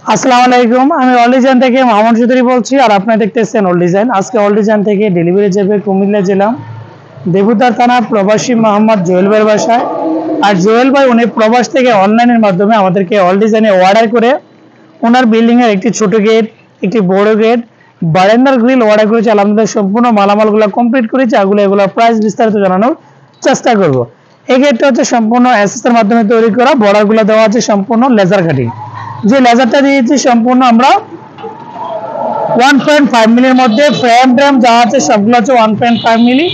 আসসালামু আলাইকুম, আমি অল ডিজাইন থেকে মোহাম্মদ চৌধুরী বলছি। আর আপনারা দেখতেছেন অল ডিজাইন। আজকে অল ডিজাইন থেকে ডেলিভারি যাবে কুমিল্লা জেলা দেবুদার থানা প্রবাসী মোহাম্মদ জোয়েল ভাইয়ের বাসায়। আর জোয়েল ভাই উনি প্রবাস থেকে অনলাইনের মাধ্যমে আমাদেরকে অল ডিজাইনে অর্ডার করে ওনার বিল্ডিংয়ের একটি ছোট গেট, একটি বড় গেট, বারান্দার গ্রিল অর্ডার করেছে। আলহামদুলিল্লাহ সম্পূর্ণ মালামালগুলো কমপ্লিট করেছে। এগুলো প্রাইস বিস্তারিত জানানোর চেষ্টা করব। এই গেটটা হচ্ছে সম্পূর্ণ এসএসের মাধ্যমে তৈরি করা। বর্ডারগুলো দেওয়া আছে সম্পূর্ণ লেজার কাটিং। যে লেজারটা দিয়েছি সম্পূর্ণ আমরা 1.5 মিলির মধ্যে। ফ্রেম যা আছে সবগুলো হচ্ছে 1.5 মিলি,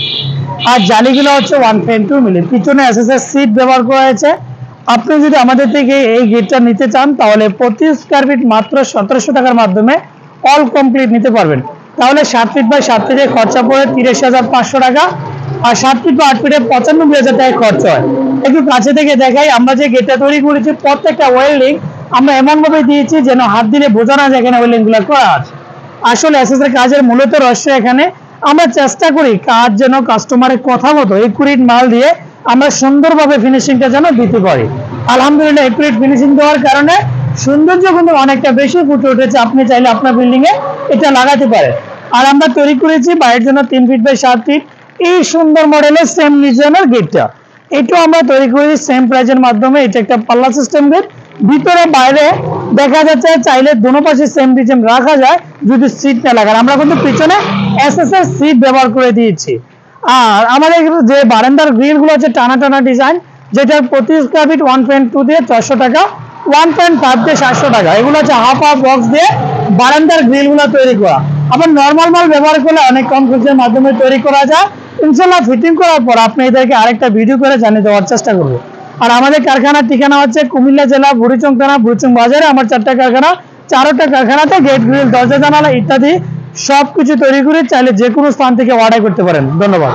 আর জালিগুলো হচ্ছে 1.2 মিলি। পিছনে এসএসএর সিট ব্যবহার করা হয়েছে। আপনি যদি আমাদের থেকে এই গেটটা নিতে চান তাহলে প্রতি স্কয়ার ফিট মাত্র 1700 টাকার মাধ্যমে অল কমপ্লিট নিতে পারবেন। তাহলে 7 ফিট বাই 7 ফিটে খরচা পড়ে 30,500 টাকা, আর 7 ফিট বা 8 ফিটে 95,000 টাকা খরচ হয়। একটু কাছে থেকে দেখাই, আমরা যে গেটটা তৈরি করেছি প্রত্যেকটা ওয়েল্ডিং আমরা এমন ভাবে দিয়েছি যেন হাত দিলে বোঝা না যায় এখানে ওয়েল্ডিং গুলো করা আছে। আসলে এসএসের কাজের মূলত রহস্য এখানে। আমরা চেষ্টা করি কাজ যেন কাস্টমারের কথা মতো একুরেট মাল দিয়ে আমরা সুন্দরভাবে ফিনিশিংটা যেন দিতে পারি। আলহামদুলিল্লাহ একুরেট ফিনিশিং দেওয়ার কারণে সৌন্দর্য কিন্তু অনেকটা বেশি ফুটে উঠেছে। আপনি চাইলে আপনার বিল্ডিং এ এটা লাগাতে পারেন। আর আমরা তৈরি করেছি বাইরের জন্য 3 ফিট বাই 7 ফিট এই সুন্দর মডেলের সেম ডিজাইনের গেটটা। এটাও আমরা তৈরি করেছি সেম প্রাইজের মাধ্যমে। এটা একটা পাল্লা সিস্টেম গেট, ভিতরে বাইরে দেখা যাচ্ছে চাইলে দোনো পাশে সেম ডিজাইন রাখা যায় যদি সিট না লাগান। আমরা কিন্তু পিছনে এসএস এর সিট ব্যবহার করে দিয়েছি। আর আমাদের যে বারান্দার গ্রিল গুলো আছে টানা টানা ডিজাইন, যেটা প্রতি স্কয়ার ফিট 1.2 দিয়ে 400 টাকা, 1.5 দিয়ে 700 টাকা। এগুলো হচ্ছে হাফ বক্স দিয়ে বারান্দার গ্রিল গুলো তৈরি করা। আবার নর্মাল মাল ব্যবহার করলে অনেক কম খরচের মাধ্যমে তৈরি করা যায়। ইনশাল্লাহ ফিটিং করার পর আপনি এদেরকে আরেকটা ভিডিও করে জানিয়ে দেওয়ার চেষ্টা করবো। আর আমাদের কারখানার ঠিকানা হচ্ছে কুমিল্লা জেলা বুড়িচং থানা বুড়িচং বাজারে। আমার 4টা কারখানা, 4টা কারখানাতে গেট গ্রিল, দরজা জানালা ইত্যাদি সবকিছু তৈরি করে চাইলে যে কোনো স্থান থেকে অর্ডার করতে পারেন। ধন্যবাদ।